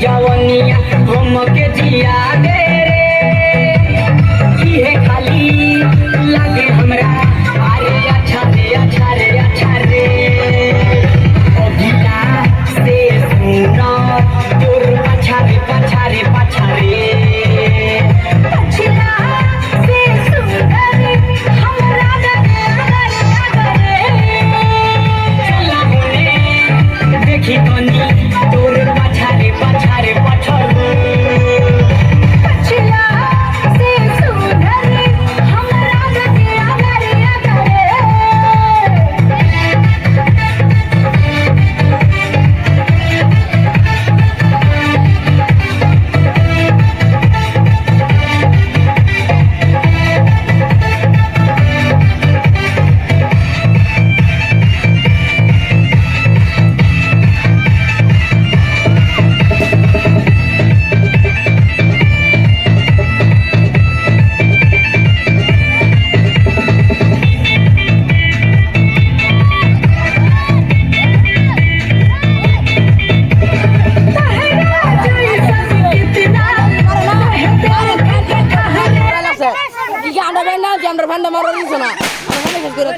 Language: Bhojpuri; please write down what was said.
जवनिया हमके जिया दे रे ये खाली लागे हमरा अरे अच्छा रे अभिला से सुना तोर पछा रे पछला से सुंदर हमरा गरे चला होने देखी तनी तोर पछा रे पछला से सुंदर हमरा गरे আমরা ভান্ডা মারা দিছ না আমরা শেষ করে